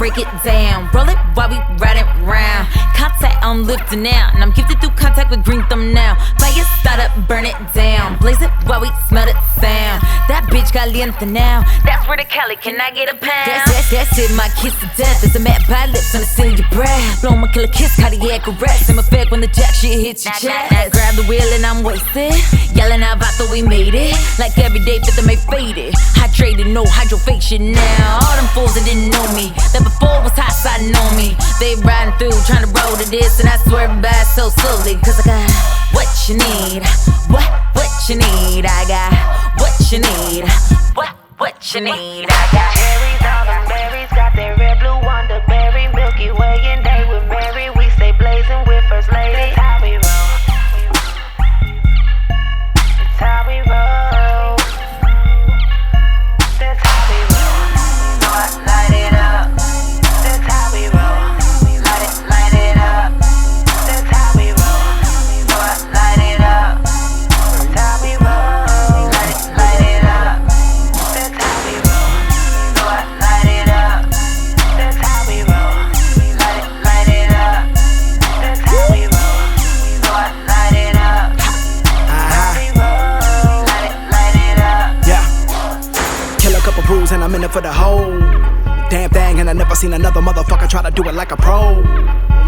break it down. Roll it while we riding round. Contact, I'm lifting out, and I'm gifted through contact with green thumb now. Fire start up, burn it down. Blaze it while we smell it sound. That bitch caliente now. That's where the Cali, can I get a pound? That's it, my kiss to death. It's a matte by lips on the ceiling of your breath. Blow my killer kiss, cardiac arrest. I'm effect when the jack shit hits your chest. Grab the wheel and I'm wasted. Yelling out about we made it. Like every day, fifth of May faded. Hydrated, no hydration now. All them fools that didn't know me, that before was hot, side know me. They riding through, trying to roll to this, and I swear by so slowly. Cause I got what you need. What you need. I got what you need. What you need. I got cherries on them berries, got that red, blue, wonderberry, Milky Way, and they with Mary. We stay blazing with First Lady. That's how we roll. That's how we roll. That's how we roll. So I light it up. That's how we roll. Light it up. That's how we roll. So I light it up. That's how we roll. Light it up. That's how we roll. So I light it up. That's how we roll. Light it up. That's how we roll. So I light it up. How we roll. Light it up. Yeah. Kill a couple brews and I'm in it for the whole damn thing, and I never seen another motherfucker try to do it like a pro.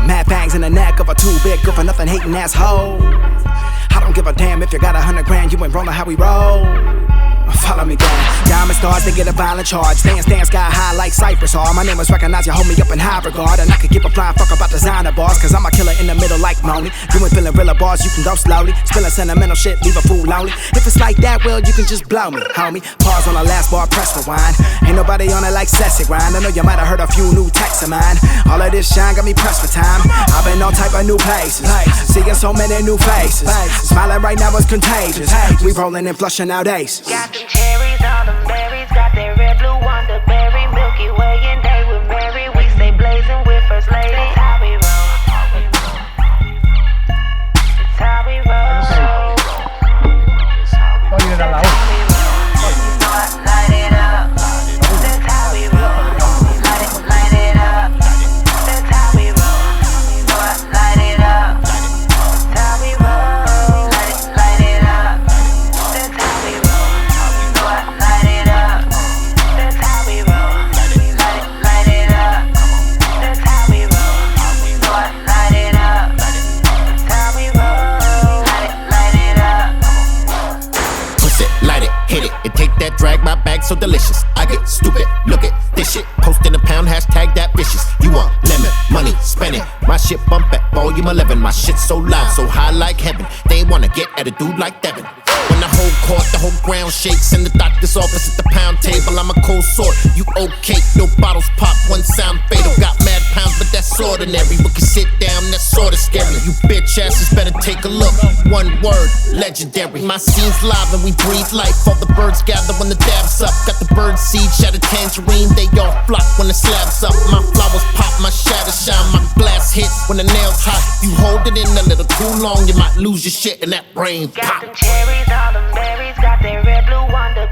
Mad bangs in the neck of a too big, good for nothing hating asshole. I don't give a damn if you got 100 grand, you ain't rolling how we roll. Follow me, gang. Diamond stars, they get a violent charge. Stand sky high like Cypress are. My name is recognized, you hold me up in high regard. And I could give a flying fuck about designer bars, cause I'm a killer in the middle like Moni. You ain't feeling real bars, you can go slowly. Spilling sentimental shit, leave a fool lonely. If it's like that, well, you can just blow me, homie. Pause on the last bar, press rewind. Ain't nobody on it like Sassy Grind. I know you might have heard a few new texts of mine. All of this shine got me pressed for time. I've been all type of new places, seeing so many new faces. Smiling right now is contagious. We rolling and flushing out aces. Got them cherries on them berries, got that red, blue, wonderberry, Milky Way, and they with Mary. We stay blazing with First Lady. That's how we roll. That's how we roll. That's how we roll. So I light it up. That's how we roll. Light it up. That's how we roll. So I light it up. That's how we roll. Light it up. That's how we roll. So I light it up. That's how we roll. Light it up. That's how we roll. So I light it up. That's how we roll. Light it up. Push it, light it, hit it, and take that drag. My bag so delicious. I get stupid, look at this shit. Posting a pound, hashtag that vicious. You want lemon, money, spend it. My shit bump at volume 11. My shit so loud, so high like heaven. They ain't wanna get at a dude like Devin. When the whole court, the whole ground shakes. In the doctor's office at the pound table, I'm a cold sort. You okay, no bottles pop, one sound fatal. Got mad pounds, but that's ordinary. We can sit down, that's sorta scary. You bitch asses better take a look. One word, legendary. My scene's live and we breathe life. All the birds gather when the dab's up. Got the bird seed, shatter tangerine. They all flock when the slab's up. My flowers pop, my shadow shine. My glass hit when the nail's hot. You hold it in a little too long, you might lose your shit and that brain pop. Got them cherries on them berries, got that red, blue, wonder